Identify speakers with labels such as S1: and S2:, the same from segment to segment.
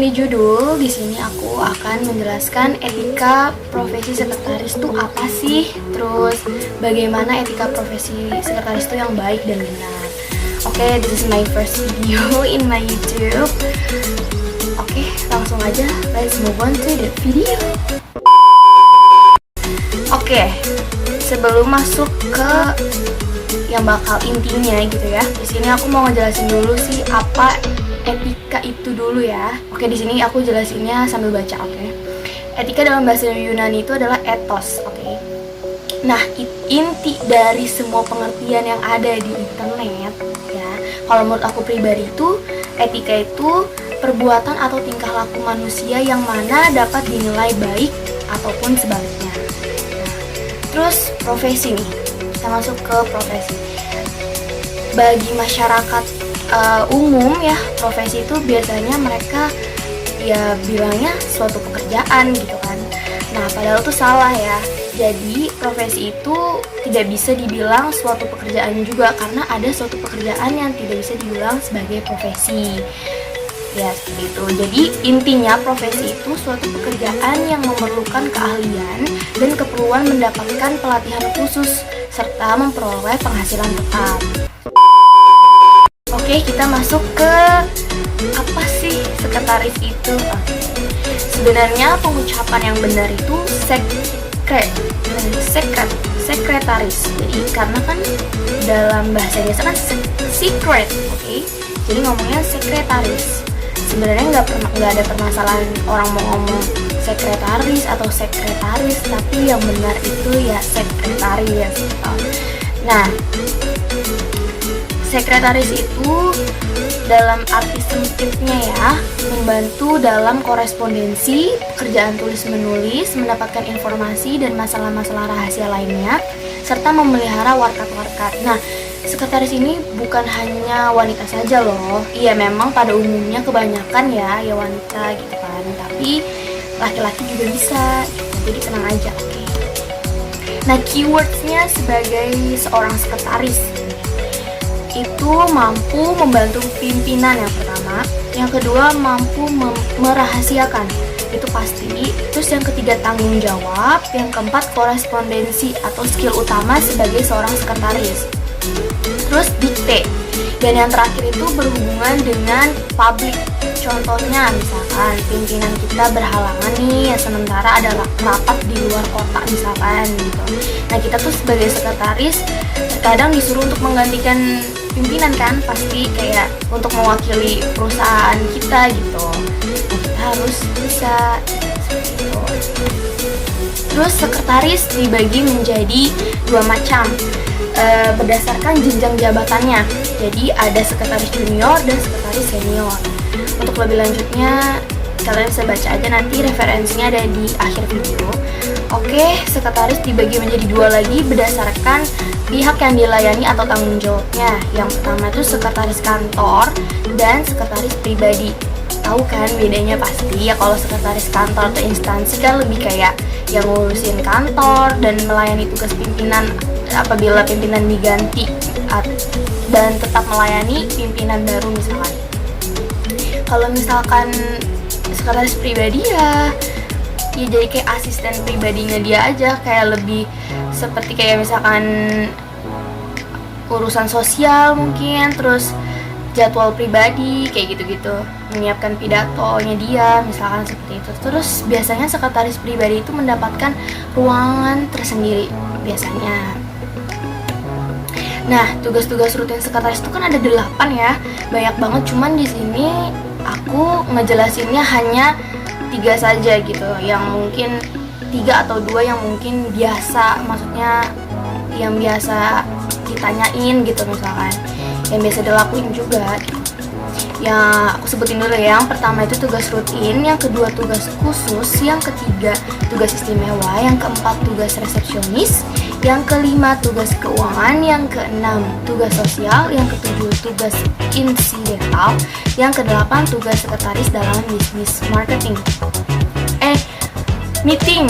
S1: yang di judul, di sini aku akan menjelaskan etika profesi sekretaris itu apa sih, terus bagaimana etika profesi sekretaris itu yang baik dan benar. Oke, this is my first video in my YouTube. Oke, langsung aja, let's move on to the video. Oke, sebelum masuk ke yang bakal intinya gitu ya, di sini aku mau ngejelasin dulu sih apa etika itu dulu ya. Oke, di sini aku jelasinnya sambil baca. Oke, etika dalam bahasa Yunani itu adalah ethos. Oke, nah inti dari semua pengertian yang ada di internet ya, kalau menurut aku pribadi itu etika itu perbuatan atau tingkah laku manusia yang mana dapat dinilai baik ataupun sebaliknya. Nah, terus profesi nih, kita masuk ke profesi. Bagi masyarakat umum ya, profesi itu biasanya mereka ya bilangnya suatu pekerjaan gitu kan. Nah, padahal itu salah ya. Jadi profesi itu tidak bisa dibilang suatu pekerjaan juga, karena ada suatu pekerjaan yang tidak bisa dibilang sebagai profesi. Ya, seperti itu. Jadi intinya profesi itu suatu pekerjaan yang memerlukan keahlian dan keperluan mendapatkan pelatihan khusus serta memperoleh penghasilan tetap. Oke, kita masuk ke apa sih sekretaris itu? Sebenarnya pengucapan yang benar itu sekretaris. Jadi karena kan dalam bahasa Inggris kan secret, oke? Jadi ngomongnya sekretaris. Sebenarnya nggak ada permasalahan orang mau ngomong sekretaris atau sekretaris, tapi yang benar itu ya sekretaris. Nah, sekretaris itu dalam arti sempitnya ya, membantu dalam korespondensi, pekerjaan tulis-menulis, mendapatkan informasi dan masalah-masalah rahasia lainnya, serta memelihara warkat-warkat. Nah, sekretaris ini bukan hanya wanita saja loh. Iya, memang pada umumnya kebanyakan ya wanita gitu kan, tapi laki-laki juga bisa gitu. Jadi tenang aja, oke. Nah, keywordsnya sebagai seorang sekretaris itu mampu membantu pimpinan yang pertama, yang kedua mampu merahasiakan, itu pasti. Terus yang ketiga tanggung jawab, yang keempat korespondensi atau skill utama sebagai seorang sekretaris. Terus dikte, dan yang terakhir itu berhubungan dengan publik. Contohnya misalkan pimpinan kita berhalangan nih, sementara ada rapat di luar kota misalkan gitu. Nah, kita tuh sebagai sekretaris terkadang disuruh untuk menggantikan pimpinan kan, pasti kayak untuk mewakili perusahaan kita gitu. Nah, kita harus bisa seperti itu. Terus sekretaris dibagi menjadi dua macam berdasarkan jenjang jabatannya. Jadi ada sekretaris junior dan sekretaris senior. Untuk lebih lanjutnya kalian bisa baca aja, nanti referensinya ada di akhir video. Oke, sekretaris dibagi menjadi dua lagi berdasarkan pihak yang dilayani atau tanggung jawabnya. Yang pertama itu sekretaris kantor dan sekretaris pribadi. Tahu kan bedanya pasti ya, kalau sekretaris kantor atau instansi kan lebih kayak yang ngurusin kantor dan melayani tugas pimpinan apabila pimpinan diganti dan tetap melayani pimpinan baru misalkan. Kalau misalkan sekretaris pribadi ya jadi kayak asisten pribadinya dia aja, kayak lebih seperti kayak misalkan urusan sosial mungkin, terus jadwal pribadi kayak gitu-gitu, menyiapkan pidatonya dia misalkan seperti itu. Terus biasanya sekretaris pribadi itu mendapatkan ruangan tersendiri biasanya. Nah, tugas-tugas rutin sekretaris itu kan ada 8 ya, banyak banget. Cuman di sini aku ngejelasinnya hanya 3 saja gitu, yang mungkin 3 atau 2 yang mungkin biasa, maksudnya yang biasa ditanyain gitu misalkan, yang biasa dilakuin juga gitu. Ya, aku sebutin dulu ya. Yang pertama itu tugas rutin, yang kedua tugas khusus, yang ketiga tugas istimewa, yang keempat tugas resepsionis, yang kelima tugas keuangan, yang keenam tugas sosial, yang ketujuh tugas insidental, yang kedelapan tugas sekretaris dalam bisnis marketing. Meeting.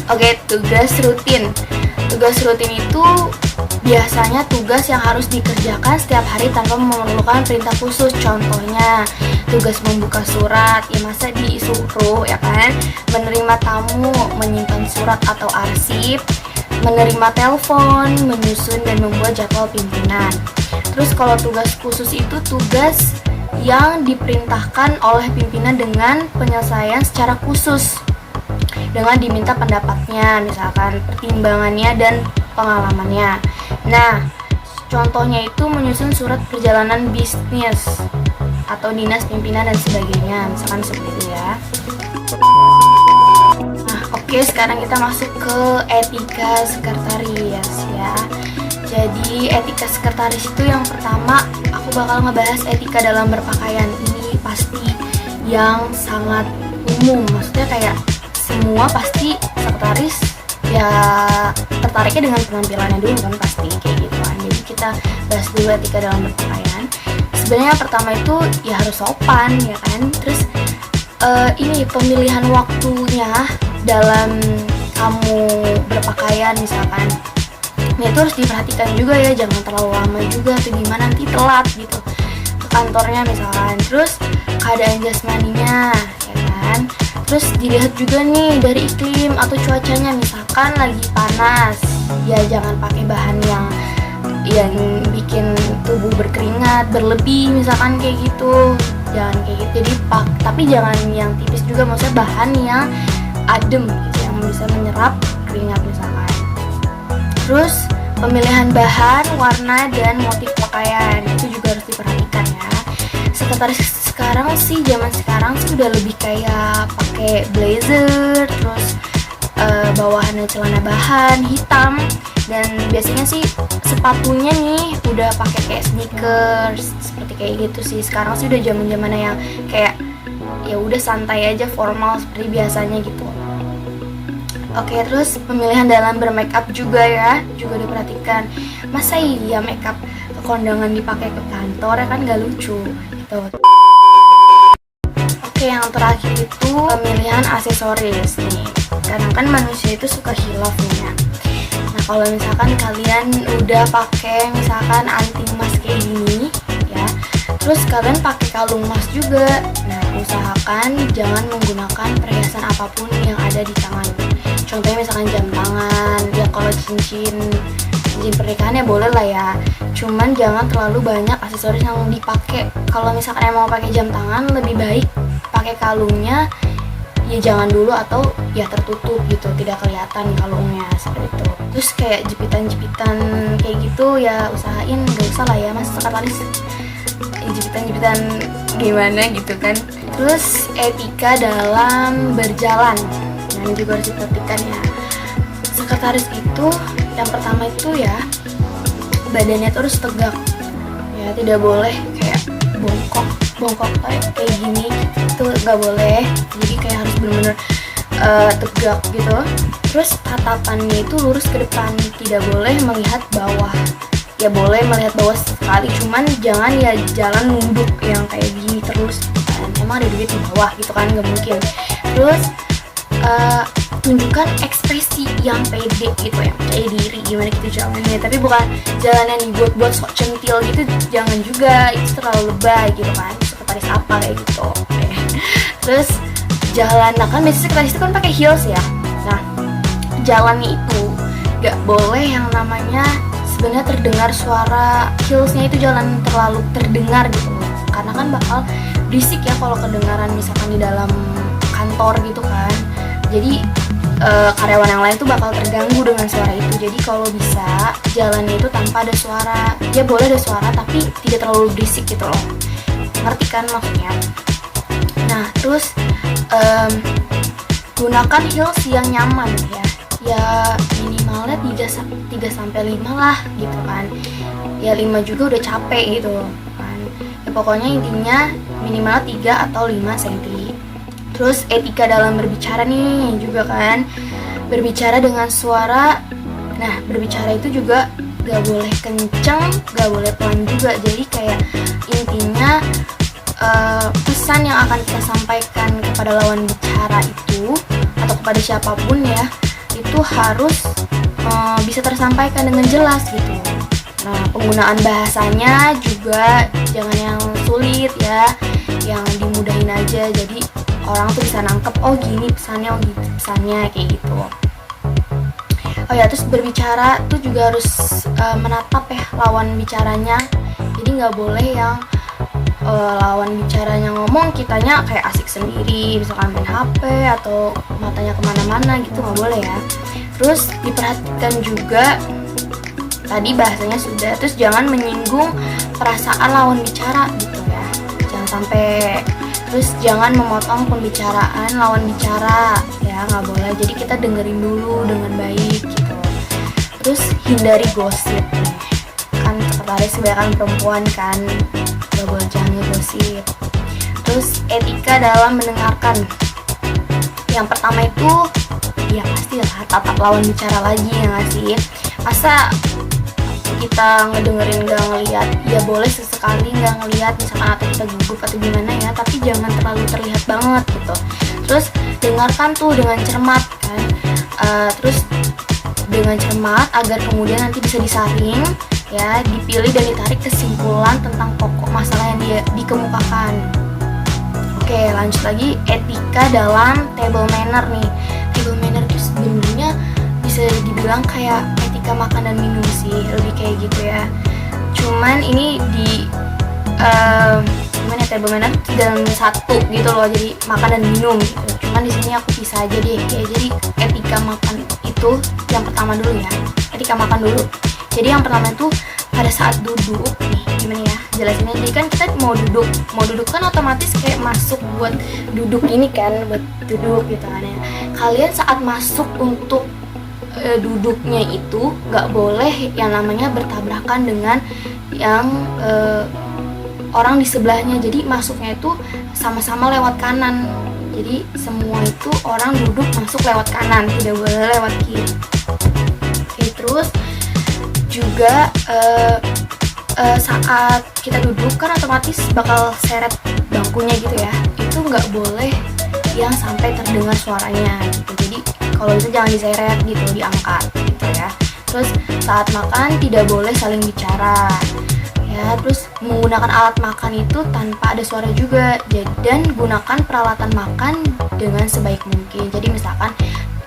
S1: Oke, tugas rutin. Tugas rutin itu biasanya tugas yang harus dikerjakan setiap hari tanpa memerlukan perintah khusus. Contohnya, tugas membuka surat, ya masa disuruh ya kan, menerima tamu, menyimpan surat atau arsip, menerima telepon, menyusun dan membuat jadwal pimpinan. Terus kalau tugas khusus itu tugas yang diperintahkan oleh pimpinan dengan penyelesaian secara khusus, dengan diminta pendapatnya, misalkan pertimbangannya dan pengalamannya. Nah, contohnya itu menyusun surat perjalanan bisnis atau dinas pimpinan dan sebagainya, misalkan seperti itu ya. Nah, oke, sekarang kita masuk ke etika sekretaris ya. Jadi etika sekretaris itu yang pertama aku bakal ngebahas etika dalam berpakaian. Ini pasti yang sangat umum, maksudnya kayak semua pasti sekretaris ya tertariknya dengan penampilannya dulu kan, pasti kayak gitu kan. Jadi kita bahas dulu etika dalam berpakaian. Sebenarnya pertama itu ya harus sopan ya kan. Terus ini pemilihan waktunya dalam kamu berpakaian misalkan, ya itu harus diperhatikan juga ya, jangan terlalu lama juga atau gimana nanti telat gitu ke kantornya misalkan. Terus keadaan jasmaninya ya kan. Terus dilihat juga nih dari iklim atau cuacanya, misalkan lagi panas ya jangan pakai bahan yang bikin tubuh berkeringat berlebih misalkan kayak gitu, jangan kayak gitu. Jadi tapi jangan yang tipis juga, maksudnya bahan yang adem gitu, yang bisa menyerap keringat misalkan. Terus pemilihan bahan, warna, dan motif pakaian itu juga harus diperhatikan ya. Sekretaris sekarang sih, zaman sekarang sih udah lebih kayak pakai blazer, terus bawahannya celana bahan hitam, dan biasanya sih sepatunya nih udah pakai kayak sneakers seperti kayak gitu sih. Sekarang sih udah zaman-zamannya yang kayak ya udah santai aja, formal seperti biasanya gitu. Oke, terus pemilihan dalam bermakeup juga ya, juga diperhatikan. Masa iya makeup ke kondangan dipakai ke kantor, ya kan nggak lucu gitu. Oke, yang terakhir itu pemilihan aksesoris nih. Kadang kan manusia itu suka hilaf nih ya. Nah, kalau misalkan kalian udah pakai misalkan anting emas kayak gini ya, terus kalian pakai kalung emas juga. Nah, usahakan jangan menggunakan perhiasan apapun yang ada di tangan. Contohnya misalkan jam tangan, ya kalau cincin pernikahan ya boleh lah ya. Cuman jangan terlalu banyak aksesoris yang dipakai. Kalau misalkan mau pakai jam tangan, lebih baik pakai kalungnya ya jangan dulu, atau ya tertutup gitu, tidak kelihatan kalungnya seperti itu. Terus kayak jepitan-jepitan kayak gitu ya usahain gak usah lah ya, mas sekretaris jepitan-jepitan gimana gitu kan. Terus etika dalam berjalan, nah ini juga harus diperhatikan ya. Sekretaris itu yang pertama itu ya badannya tuh harus tegak ya, tidak boleh kayak bongkok kayak gini itu nggak boleh. Jadi kayak harus benar-benar tegak gitu. Terus tatapannya itu lurus ke depan, tidak boleh melihat bawah. Ya boleh melihat bawah sekali, cuman jangan ya jalan nunduk yang kayak gini terus kan. Emang ada duit di bawah gitu kan, nggak mungkin. Terus tunjukkan ekspresi yang pede gitu ya, percaya diri gimana gitu jalannya, tapi bukan jalan yang dibuat-buat sok centil gitu, jangan juga, itu terlalu lebay gitu kan. Sekretaris apa kayak gitu. Terus jalan, nah kan biasanya sekretaris itu kan pakai heels ya. Nah jalannya itu gak boleh yang namanya sebenarnya terdengar suara heelsnya, itu jalan terlalu terdengar gitu, karena kan bakal berisik ya kalau kedengaran misalkan di dalam kantor gitu kan. Jadi karyawan yang lain tuh bakal terganggu dengan suara itu. Jadi kalau bisa jalannya itu tanpa ada suara. Ya boleh ada suara tapi tidak terlalu berisik gitu loh. Ngerti kan maksudnya? Nah terus gunakan heels yang nyaman ya. Ya minimalnya 3-5 lah gitu kan. Ya 5 juga udah capek gitu kan. Ya pokoknya intinya minimal 3 atau 5 cm. Terus etika dalam berbicara nih juga kan, berbicara dengan suara. Nah berbicara itu juga gak boleh kenceng, gak boleh pelan juga. Jadi kayak intinya pesan yang akan kita sampaikan kepada lawan bicara itu atau kepada siapapun ya, itu harus bisa tersampaikan dengan jelas gitu. Nah penggunaan bahasanya juga jangan yang sulit ya. yang dimudahin aja, jadi orang tuh bisa nangkep, oh gini pesannya, oh gitu pesannya, kayak gitu. Oh ya, terus berbicara tuh juga harus menatap ya lawan bicaranya, jadi nggak boleh yang lawan bicaranya ngomong, kitanya kayak asik sendiri, misalkan main HP atau matanya kemana-mana gitu, nggak boleh ya. Terus diperhatikan juga, tadi bahasanya sudah, terus jangan menyinggung perasaan lawan bicara gitu ya, jangan sampai. Terus jangan memotong pembicaraan lawan bicara ya, nggak boleh, jadi kita dengerin dulu dengan baik gitu. Terus hindari gosip nih, kan sekretaris kebanyakan perempuan kan, nggak boleh, jangan gosip. Terus etika dalam mendengarkan, yang pertama itu ya pasti lah tatap lawan bicara lagi, ya nggak sih? Masa kita ngedengerin nggak ngelihat, ya boleh sesekali nggak ngelihat misalkan, atau kita gugup atau gimana ya, tapi jangan terlalu terlihat banget gitu. Terus dengarkan tuh dengan cermat kan, terus dengan cermat agar kemudian nanti bisa disaring ya, dipilih dan ditarik kesimpulan tentang pokok masalah yang dia dikemukakan. Oke, lanjut lagi, etika dalam table manner nih. Table manner itu sebenarnya bisa dibilang kayak etika makan dan minum sih, lebih kayak gitu ya. Cuman ini di gimana ya, table manner dalam satu gitu loh, jadi makan dan minum gitu. Cuman di sini aku bisa aja deh ya, jadi etika makan itu yang pertama dulu ya, etika makan dulu. Jadi yang pertama itu pada saat duduk nih, gimana ya jelasinnya, jadi kan kita mau duduk kan otomatis kayak masuk buat duduk ini kan, buat duduk gitu kan ya. Kalian saat masuk untuk duduknya itu nggak boleh yang namanya bertabrakan dengan yang orang di sebelahnya, jadi masuknya itu sama-sama lewat kanan, jadi semua itu orang duduk masuk lewat kanan, tidak boleh lewat kiri. Oke, terus juga saat kita duduk kan otomatis bakal seret bangkunya gitu ya, itu nggak boleh yang sampai terdengar suaranya gitu, jadi kalau itu jangan diseret gitu, diangkat gitu ya. Terus saat makan tidak boleh saling bicara ya. Terus menggunakan alat makan itu tanpa ada suara juga, dan gunakan peralatan makan dengan sebaik mungkin. Jadi misalkan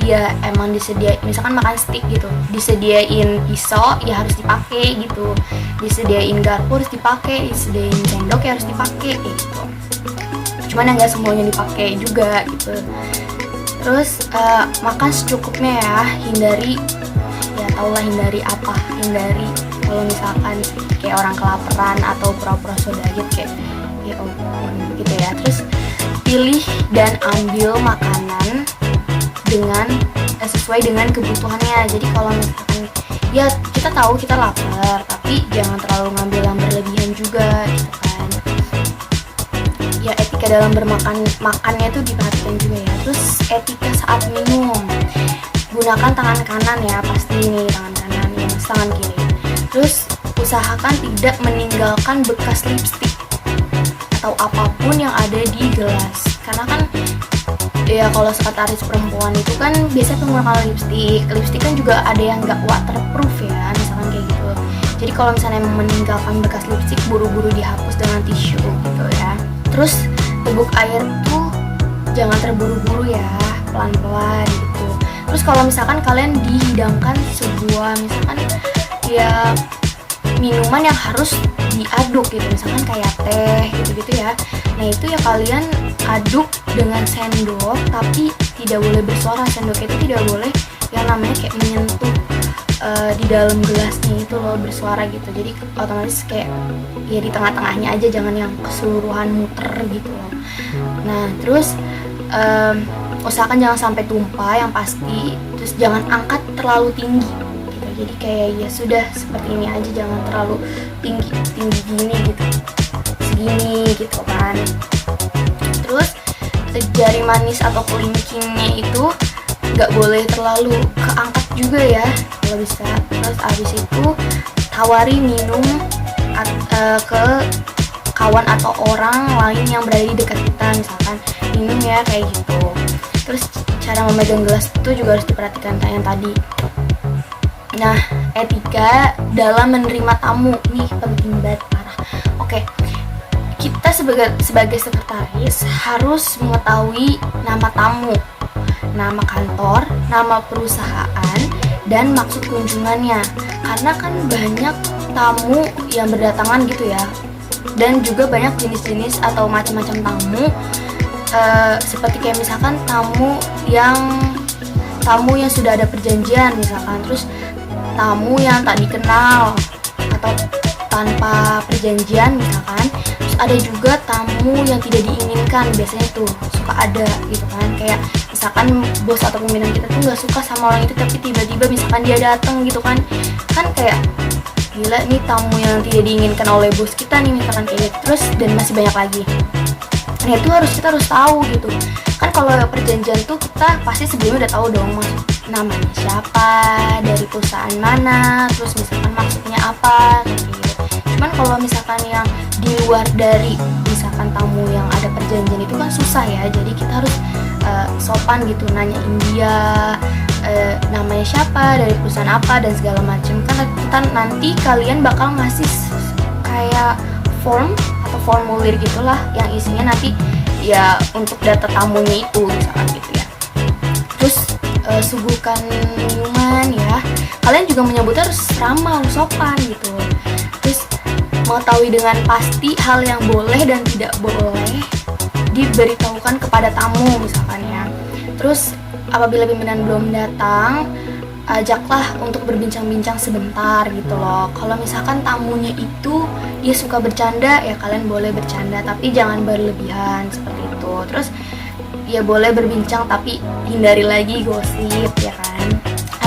S1: ya emang disediain, misalkan makan steak gitu, disediain pisau ya harus dipakai gitu, disediain garpu harus dipakai, disediain sendok ya harus dipakai gitu. Cuman yang nggak semuanya dipakai juga gitu. Terus makan secukupnya ya, hindari, ya tau lah hindari apa, hindari kalau misalkan kayak orang kelaparan atau pura-pura so diet kayak ya ampun gitu ya. Terus pilih dan ambil makanan dengan sesuai dengan kebutuhannya. Jadi kalau misalkan ya kita tahu kita lapar, tapi jangan terlalu ngambil yang berlebihan juga gitu kan. Ya etika dalam makannya tuh diperhatikan juga ya. Terus etika saat minum, gunakan tangan kanan ya, pasti nih tangan kanan, yang tangan kiri. Terus usahakan tidak meninggalkan bekas lipstik atau apapun yang ada di gelas, karena kan ya kalau sekretaris perempuan itu kan biasanya menggunakan lipstik kan juga ada yang nggak waterproof ya, misalkan kayak gitu. Jadi kalau misalnya meninggalkan bekas lipstik, buru-buru dihapus dengan tisu gitu ya. Terus teguk air tuh jangan terburu-buru ya, pelan-pelan gitu. Terus kalau misalkan kalian dihidangkan sebuah misalkan ya minuman yang harus diaduk gitu, misalkan kayak teh gitu-gitu ya, nah itu ya kalian aduk dengan sendok, tapi tidak boleh bersuara, sendoknya itu tidak boleh yang namanya kayak menyentuh di dalam gelasnya itu loh, bersuara gitu. Jadi otomatis kayak ya di tengah-tengahnya aja, jangan yang keseluruhan muter gitu loh. Nah terus usahakan jangan sampai tumpah yang pasti. Terus jangan angkat terlalu tinggi gitu, jadi kayak ya sudah seperti ini aja, jangan terlalu tinggi gini gitu, segini gitu kan. Terus jari manis atau kelingkingnya itu nggak boleh terlalu keangkat juga ya kalau bisa. Terus abis itu tawari minum ke kawan atau orang lain yang berada di dekat kita, misalkan minum ya kayak gitu. Terus cara memegang gelas itu juga harus diperhatikan yang tadi. Nah, etika dalam menerima tamu nih penting banget, parah. Oke, kita sebagai sekretaris harus mengetahui nama tamu, nama kantor, nama perusahaan, dan maksud kunjungannya. Karena kan banyak tamu yang berdatangan gitu ya, dan juga banyak jenis-jenis atau macam-macam tamu, seperti kayak misalkan tamu yang sudah ada perjanjian misalkan, terus tamu yang tak dikenal atau tanpa perjanjian misalkan. Terus ada juga tamu yang tidak diinginkan, biasanya tuh suka ada gitu kan, kayak misalkan bos atau pimpinan kita tuh nggak suka sama orang itu, tapi tiba-tiba misalkan dia datang gitu kan kayak gila nih, tamu yang tidak diinginkan oleh bos kita nih misalkan kayak gitu. Terus dan masih banyak lagi. Nah itu kita harus tahu gitu kan. Kalau perjanjian tuh kita pasti sebelumnya udah tahu dong namanya siapa, dari perusahaan mana, terus misalkan maksudnya apa gitu. Cuman kalau misalkan yang di luar dari misalkan tamu yang ada perjanjian itu kan susah ya, jadi kita harus sopan gitu nanyain dia namanya siapa, dari perusahaan apa, dan segala macam. Kan nanti kalian bakal ngasih kayak form atau formulir gitulah yang isinya nanti ya untuk data tamunya itu misalkan gitu ya. Terus suguhkan minuman ya, kalian juga menyebutnya harus ramah, harus sopan gitu. Terus mengetahui dengan pasti hal yang boleh dan tidak boleh diberitahukan kepada tamu misalkan ya. Terus apabila pimpinan belum datang, ajaklah untuk berbincang-bincang sebentar gitu loh. Kalau misalkan tamunya itu dia suka bercanda, ya kalian boleh bercanda, tapi jangan berlebihan seperti itu. Terus ya boleh berbincang, tapi hindari lagi gosip ya kan,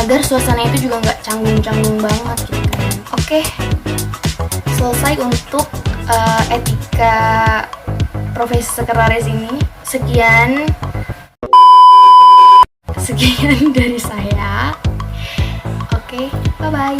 S1: agar suasana itu juga nggak canggung-canggung banget gitu kan. Oke, selesai untuk etika profesi sekretaris ini. Sekian dari saya. Oke, bye-bye.